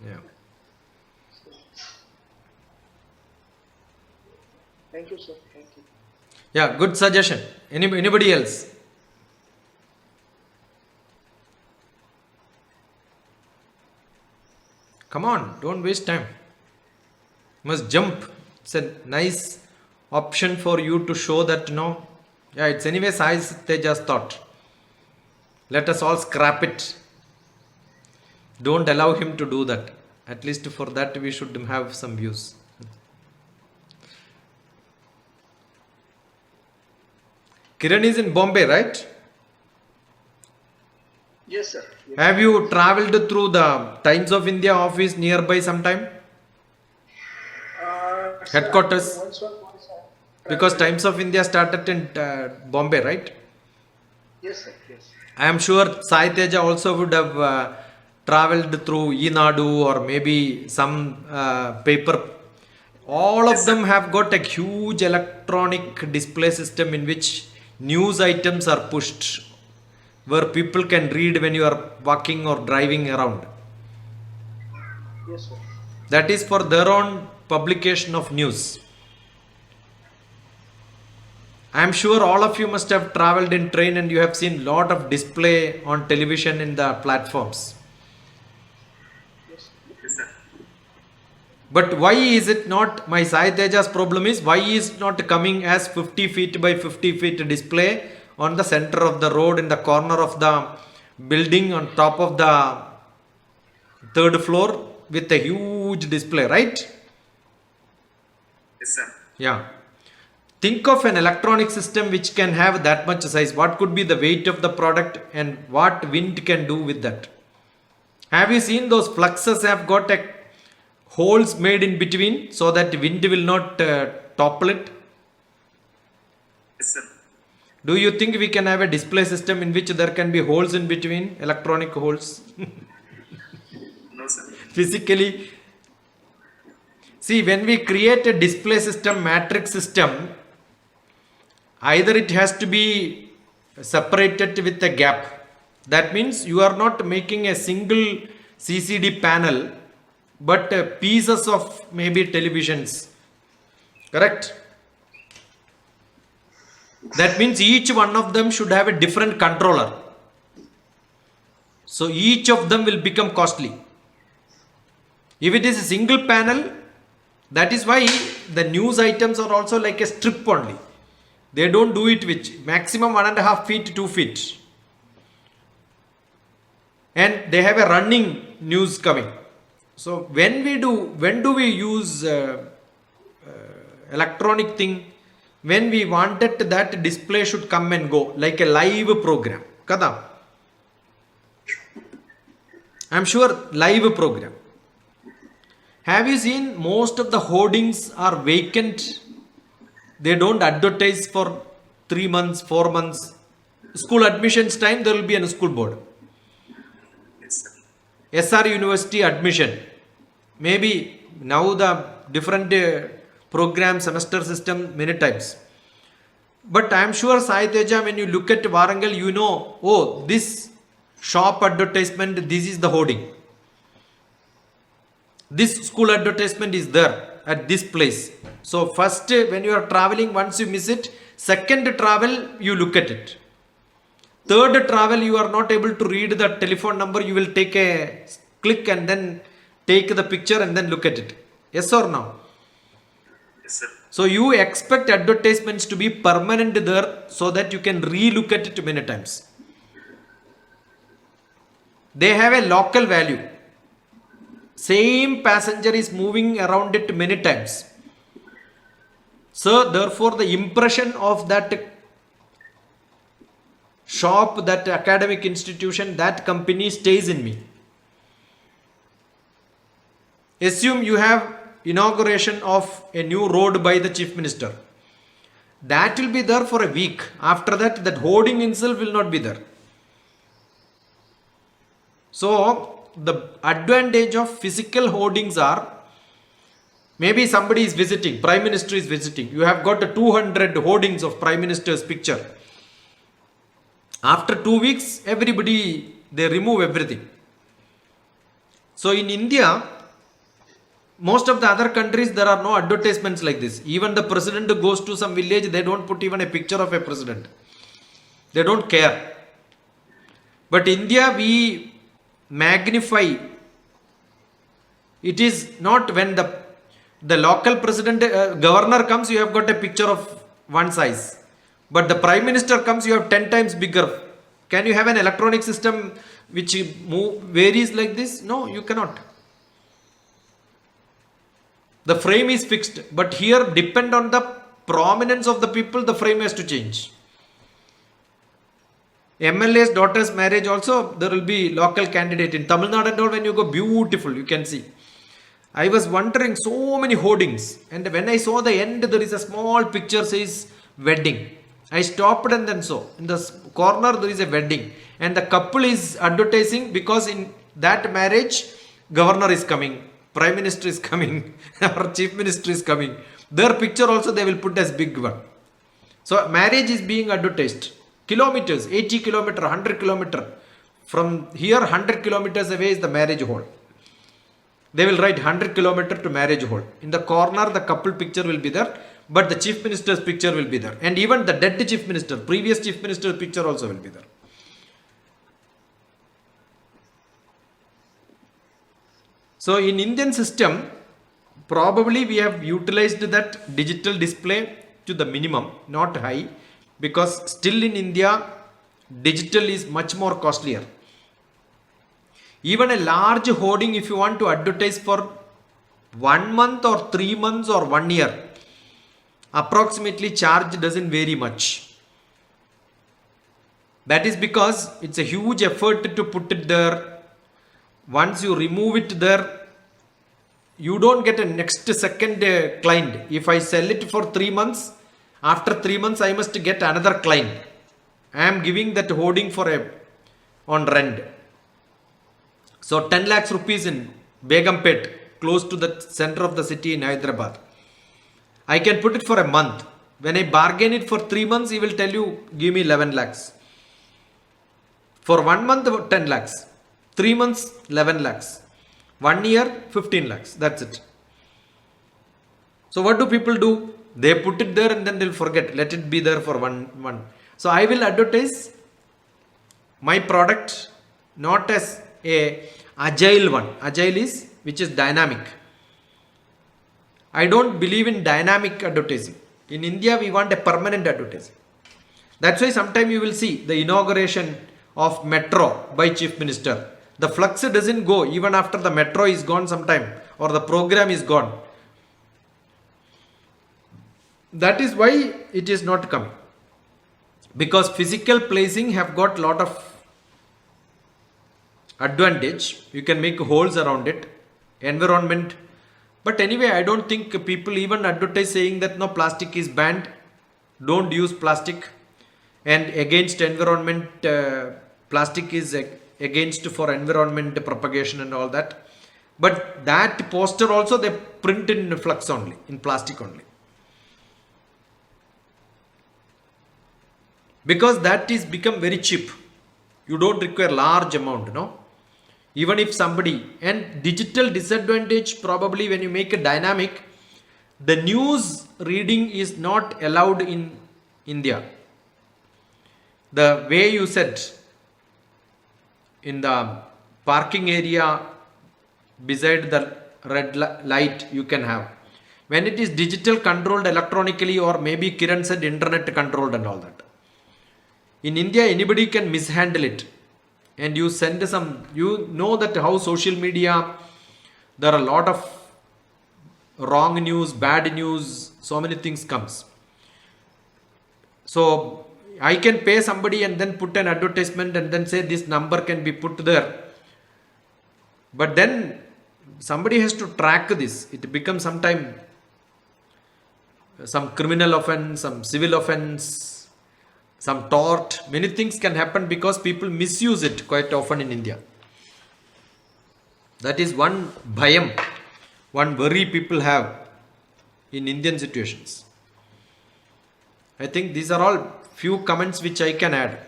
Yeah. Thank you, sir. Thank you. Yeah, good suggestion. Anybody else? Come on, don't waste time. You must jump. It's a nice option for you to show that no. Yeah, it's anyway Sai Teja's thought. Let us all scrap it. Don't allow him to do that. At least for that we should have some views. Kiran is in Bombay, right? Yes, sir. Yes. Have you travelled through the Times of India office nearby sometime? Sir, Headquarters? once or twice I Because traveled- Times of India started in Bombay, right? Yes, sir. Yes. I am sure Sai Teja also would have travelled through eNadu or maybe some paper. All of them have got a huge electronic display system in which news items are pushed, where people can read when you are walking or driving around. Yes, sir. That is for their own publication of news. I'm sure all of you must have traveled in train and you have seen lot of display on television in the platforms. Yes. Yes, sir. But why is it not, my Sai Teja's problem is, why is not coming as 50 feet by 50 feet display on the center of the road, in the corner of the building, on top of the third floor, with a huge display, right? Yes, sir. Yeah. Think of an electronic system which can have that much size. What could be the weight of the product and what wind can do with that? Have you seen those fluxes have got a holes made in between so that wind will not topple it? Yes, sir. Do you think we can have a display system in which there can be holes in between, electronic holes? No, sir. Physically. See, when we create a display system, matrix system, either it has to be separated with a gap. That means you are not making a single CCD panel, but pieces of maybe televisions. Correct? That means each one of them should have a different controller. So each of them will become costly. If it is a single panel, that is why the news items are also like a strip only. They don't do it with maximum 1.5 feet, 2 feet. And they have a running news coming. So when do we use electronic thing? When we wanted that display should come and go, like a live program. Kada? I'm sure live program. Have you seen most of the hoardings are vacant? They don't advertise for 3 months, 4 months. School admissions time, there will be a school board. Yes, sir. SR University admission. Maybe now the different program semester system many types. But I am sure Sai Teja, when you look at Warangal, you know, oh, this shop advertisement, this is the hoarding. This school advertisement is there at this place. So first, when you are traveling, once you miss it, second travel, you look at it. Third travel, you are not able to read the telephone number, you will take a click and then take the picture and then look at it. Yes or no? Yes, sir. So you expect advertisements to be permanent there so that you can re-look at it many times. They have a local value. Same passenger is moving around it many times. So therefore the impression of that shop, that academic institution, that company stays in me. Assume you have inauguration of a new road by the chief minister. That will be there for a week. After that, that hoarding itself will not be there. So the advantage of physical hoardings are, maybe somebody is visiting, Prime Minister is visiting. You have got 200 hoardings of Prime Minister's picture. After 2 weeks, everybody, they remove everything. So in India, most of the other countries, there are no advertisements like this. Even the president goes to some village, they don't put even a picture of a president. They don't care. But India, we magnify. It is not when the local president, governor comes, you have got a picture of one size. But the prime minister comes, you have 10 times bigger. Can you have an electronic system which varies like this? No, you cannot. The frame is fixed, but here depend on the prominence of the people, the frame has to change. MLA's daughter's marriage also, there will be local candidate in Tamil Nadu and all. When you go, beautiful, you can see. I was wondering, so many hoardings, and when I saw the end, there is a small picture says wedding. I stopped and then saw in the corner there is a wedding, and the couple is advertising because in that marriage, governor is coming, prime minister is coming, or chief minister is coming. Their picture also they will put as big one. So marriage is being advertised. Kilometers, 80 kilometer, 100 kilometer. From here, 100 kilometers away is the marriage hall. They will write 100 kilometer to marriage hall. In the corner, the couple picture will be there. but the chief minister's picture will be there. And even the dead chief minister, previous chief minister's picture also will be there. So in Indian system, probably we have utilized that digital display to the minimum, not high, because still in India, digital is much more costlier. Even a large hoarding, if you want to advertise for 1 month or 3 months or 1 year, approximately charge doesn't vary much. That is because it's a huge effort to put it there. Once you remove it there, you don't get a next second client. If I sell it for 3 months, after 3 months I must get another client. I am giving that hoarding on rent. So 10 lakhs rupees in Begumpet, close to the center of the city in Hyderabad. I can put it for a month. When I bargain it for 3 months, he will tell you, give me 11 lakhs. For 1 month, 10 lakhs. 3 months, 11 lakhs. 1 year, 15 lakhs. That's it. So what do people do? They put it there and then they'll forget. Let it be there for one. So I will advertise my product not as a agile one. Agile is which is dynamic. I don't believe in dynamic advertising. In India, we want a permanent advertising. That's why sometimes you will see the inauguration of metro by chief minister. The flux doesn't go even after the metro is gone sometime or the program is gone. That is why it is not coming. Because physical placing have got lot of advantage. You can make holes around it. Environment. But anyway, I don't think people even advertise saying that no, plastic is banned. Don't use plastic. And against environment, plastic is against for environment propagation and all that. But that poster also they print in flux only, in plastic only. Because that is become very cheap. You don't require large amount, no? Even if somebody, and digital disadvantage probably when you make a dynamic, the news reading is not allowed in India. The way you said, in the parking area beside the red light you can have. When it is digital controlled electronically or maybe Kiran said internet controlled and all that. In India, anybody can mishandle it. And you send some, you know that how social media, there are a lot of wrong news, bad news, so many things comes. So I can pay somebody and then put an advertisement and then say this number can be put there. But then somebody has to track this. It becomes sometime some criminal offense, some civil offense, some tort. Many things can happen because people misuse it quite often in India. That is one bhayam, one worry people have in Indian situations. I think these are all few comments which I can add.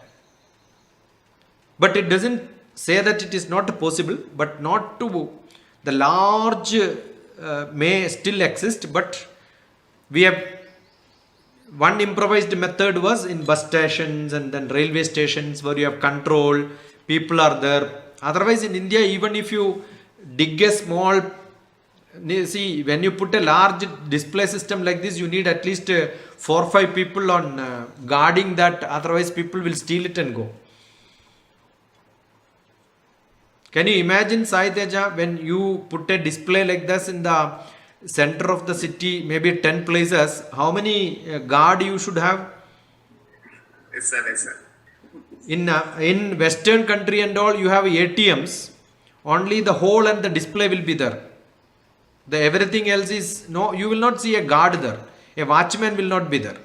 But it doesn't say that it is not possible, but not to the large may still exist, but we have one improvised method was in bus stations and then railway stations where you have control, people are there. Otherwise in India, even if you dig a small, see when you put a large display system like this, you need at least 4 or 5 people on guarding that, otherwise people will steal it and go. Can you imagine, Sai Teja, when you put a display like this in the center of the city, maybe 10 places, how many guard you should have? Yes, sir. Yes, sir. In Western country and all, you have ATMs. Only the hole and the display will be there. The everything else is no. You will not see a guard there. A watchman will not be there.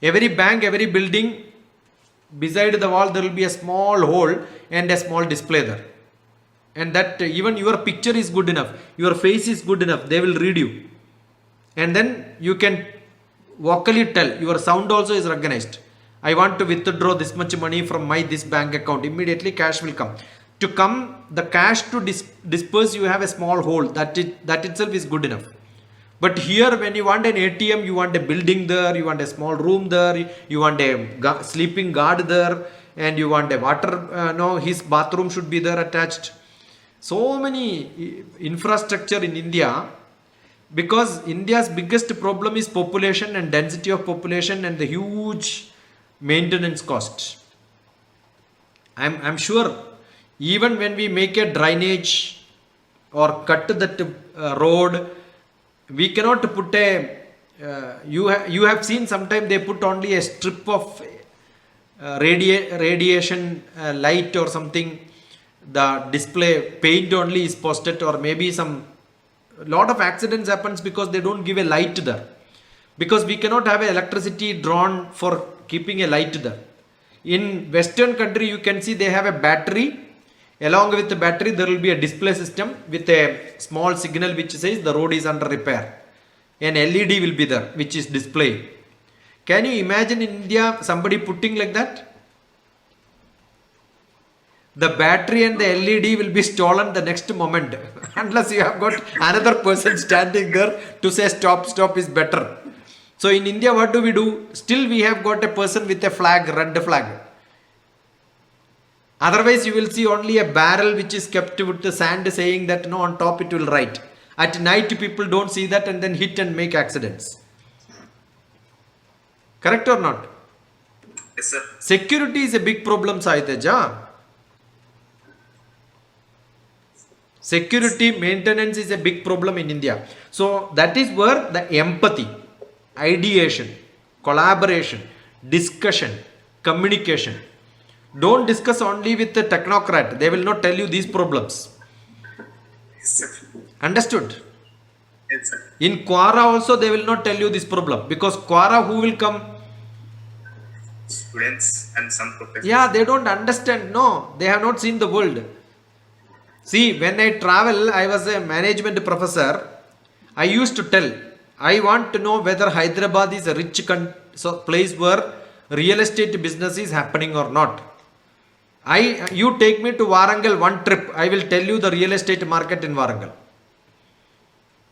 Every bank, every building, beside the wall there will be a small hole and a small display there. And that even your picture is good enough, your face is good enough, they will read you. And then you can vocally tell, your sound also is recognized. I want to withdraw this much money from this bank account. Immediately cash will come. To come, the cash to disperse, you have a small hole. That itself is good enough. But here, when you want an ATM, you want a building there, you want a small room there, you want a sleeping guard there, and you want a water, no, his bathroom should be there attached. So many infrastructure in India, because India's biggest problem is population and density of population and the huge maintenance cost. I'm sure even when we make a drainage or cut that road, we cannot put a you have seen sometime they put only a strip of radiation light or something, the display paint only is posted, or maybe some lot of accidents happens because they don't give a light there, because we cannot have electricity drawn for keeping a light there. In western country you can see they have a battery, along with the battery there will be a display system with a small signal which says the road is under repair. An LED will be there which is displayed. Can you imagine in India somebody putting like that? The battery and the LED will be stolen the next moment unless you have got another person standing there to say stop is better. So in India what do? Still we have got a person with a flag, red flag. Otherwise you will see only a barrel which is kept with the sand saying that no, on top it will write. At night people don't see that and then hit and make accidents. Correct or not? Yes, sir. Security is a big problem, Saiteja. Security maintenance is a big problem in India. So that is where the empathy, ideation, collaboration, discussion, communication. Don't discuss only with the technocrat. They will not tell you these problems. Yes, sir. Understood? Yes, sir. In Quora also they will not tell you this problem, because Quora who will come? Students and some professors. Yeah, they don't understand. No, they have not seen the world. See, when I travel, I was a management professor. I used to tell, I want to know whether Hyderabad is a rich place where real estate business is happening or not. You take me to Warangal one trip, I will tell you the real estate market in Warangal.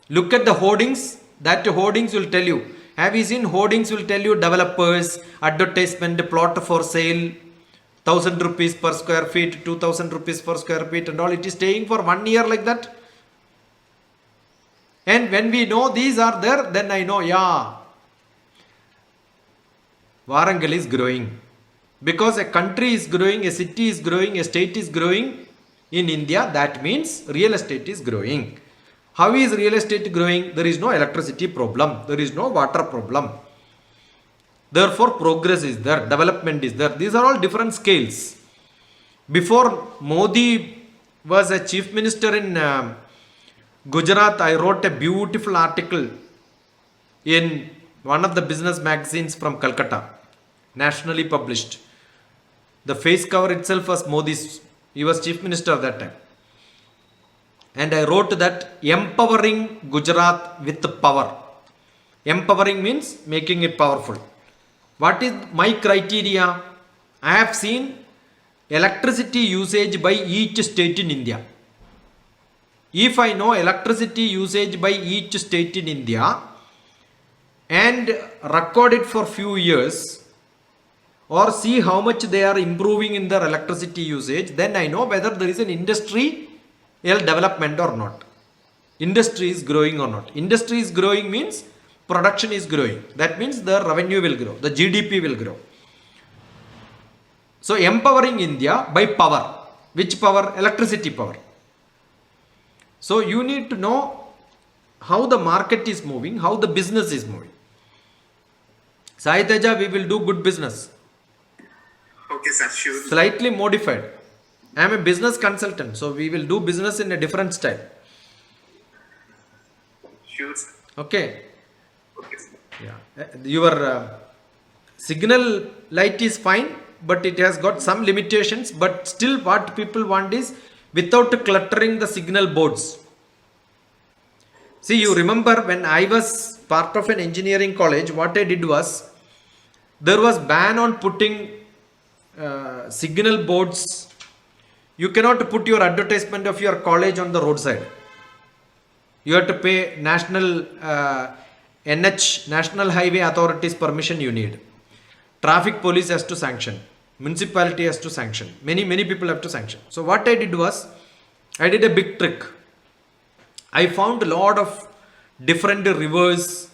Look at the hoardings. That hoardings will tell you. Have you seen hoardings will tell you developers, advertisement, plot for sale, 1,000 rupees per square feet, 2,000 rupees per square feet and all. It is staying for 1 year like that. And when we know these are there, then I know, yeah, Warangal is growing. Because a country is growing, a city is growing, a state is growing in India, that means real estate is growing. How is real estate growing? There is no electricity problem. There is no water problem. Therefore, progress is there, development is there. These are all different scales. Before Modi was a chief minister in Gujarat, I wrote a beautiful article in one of the business magazines from Calcutta, nationally published. The face cover itself was Modi's. He was chief minister at that time. And I wrote that empowering Gujarat with power. Empowering means making it powerful. What is my criteria? I have seen electricity usage by each state in India. If I know electricity usage by each state in India and record it for few years, or see how much they are improving in their electricity usage, then I know whether there is an industrial development or not. Industry is growing or not. Industry is growing means production is growing. That means the revenue will grow, the GDP will grow. So empowering India by power. Which power? Electricity power. So you need to know how the market is moving, how the business is moving. Sai Teja, we will do good business. Okay, sir. Sure. Slightly modified. I am a business consultant, so we will do business in a different style. Sure, sir. Okay. Okay, sir. Yeah. Your signal light is fine, but it has got some limitations. But still, what people want is without cluttering the signal boards. See, you remember when I was part of an engineering college, what I did was there was ban on putting signal boards. You cannot put your advertisement of your college on the roadside. You have to pay national NH, National Highway Authorities permission you need. Traffic police has to sanction. Municipality has to sanction. Many people have to sanction. So what I did was, I did a big trick. I found a lot of different rivers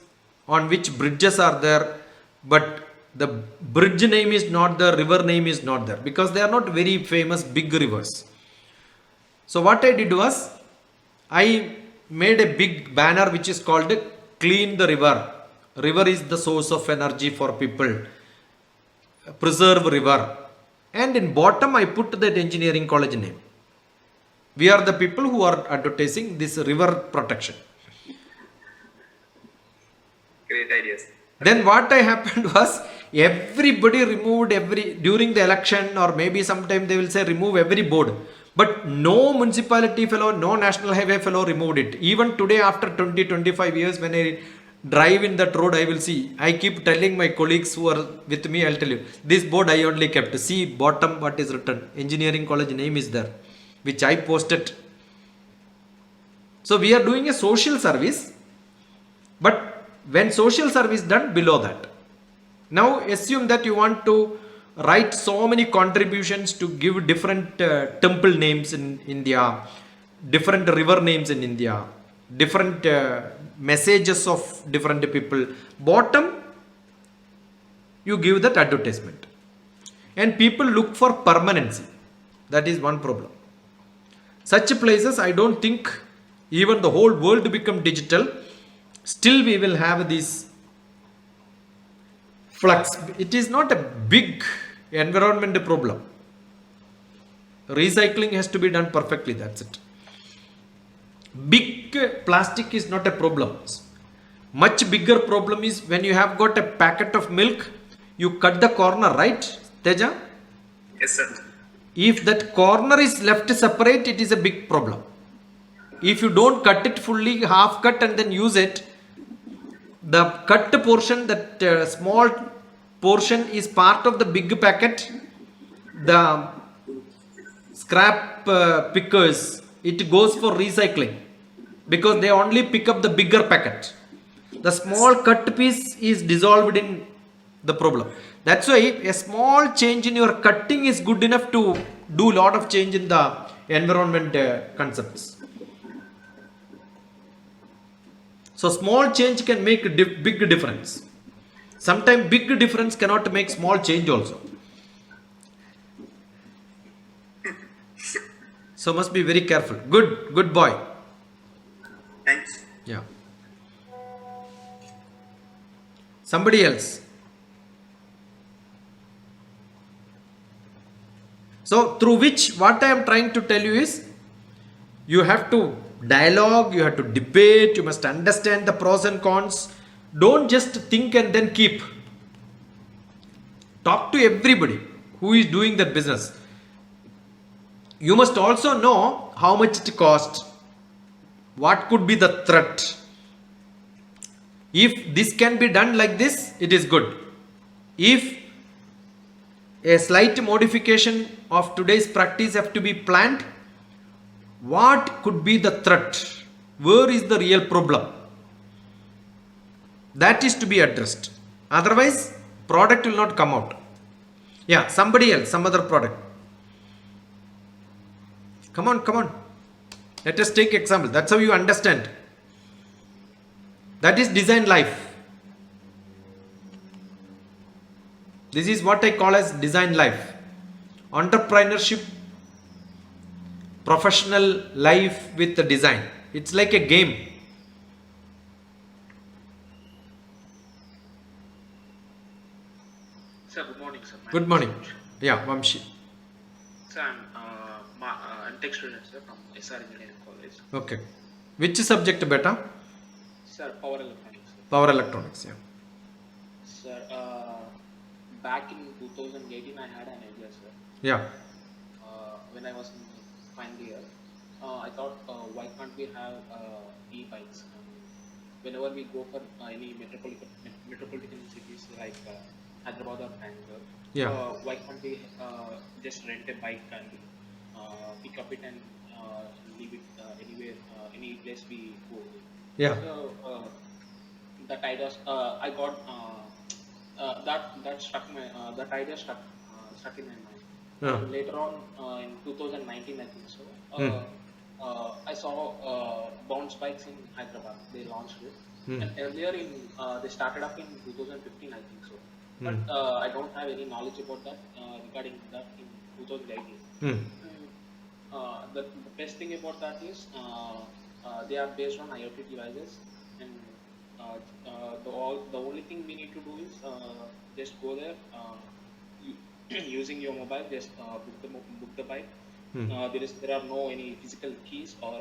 on which bridges are there, but the bridge name is not there, river name is not there, because they are not very famous big rivers. So what I did was, I made a big banner which is called Clean the River. River is the source of energy for people. Preserve river. And in bottom I put that engineering college name. We are the people who are advertising this river protection. Great ideas. Then what I happened was, everybody removed during the election, or maybe sometime they will say remove every board. But no municipality fellow, no national highway fellow removed it. Even today, after 20-25 years, when I drive in that road, I will see. I keep telling my colleagues who are with me, I'll tell you, this board I only kept. See bottom what is written. Engineering college name is there, which I posted. So we are doing a social service. But when social service done, below that. Now assume that you want to write so many contributions to give different temple names in India, different river names in India, different messages of different people. Bottom, you give that advertisement. And people look for permanency. That is one problem. Such places, I don't think even the whole world become digital, still we will have this flux. It is not a big environment problem. Recycling has to be done perfectly, that's it. Big plastic is not a problem. Much bigger problem is when you have got a packet of milk, you cut the corner, right, Teja? Yes, sir. If that corner is left separate, it is a big problem. If you don't cut it fully, half cut and then use it, the cut portion, that small portion is part of the big packet. The scrap pickers, it goes for recycling, because they only pick up the bigger packet. The small cut piece is dissolved in the problem. That's why a small change in your cutting is good enough to do a lot of change in the environment concepts. So small change can make a big difference. Sometimes big difference cannot make small change also. So must be very careful. Good boy. Thanks. Yeah. Somebody else. So through which, what I am trying to tell you is, you have to dialogue, you have to debate, you must understand the pros and cons. Don't just think and then keep. Talk to everybody who is doing that business. You must also know how much it costs, what could be the threat. If this can be done like this, it is good. If a slight modification of today's practice have to be planned, what could be the threat? Where is the real problem? That is to be addressed. Otherwise, product will not come out. Yeah, somebody else, some other product. Come on. Let us take example. That's how you understand. That is design life. This is what I call as design life. Entrepreneurship, professional life with the design. It's like a game. Sir, good morning, sir. Good morning. Yeah, Vamshi. Sir, I'm tech student, sir, from SR Engineering College. Okay. Which subject beta? Sir, power electronics. Sir, Power electronics, yeah. sir back in 2018, I had an idea, sir. Yeah. When I was in final year, I thought, why can't we have e-bikes? Whenever we go for any metropolitan cities like Hyderabad or Bangalore, Yeah. why can't we just rent a bike and pick up it and leave it anywhere, any place we go. Yeah. So that idea, I got that struck my that idea stuck in my mind. Yeah. Later on in 2019, I think so. Hmm. I saw Bounce Bikes in Hyderabad. They launched it, Hmm. and earlier they started up in 2015, I think so. But I don't have any knowledge about that regarding that in 2018. Hmm. The best thing about that is they are based on IoT devices, and the only thing we need to do is just go there, using your mobile, just book the bike. Hmm. There are no any physical keys or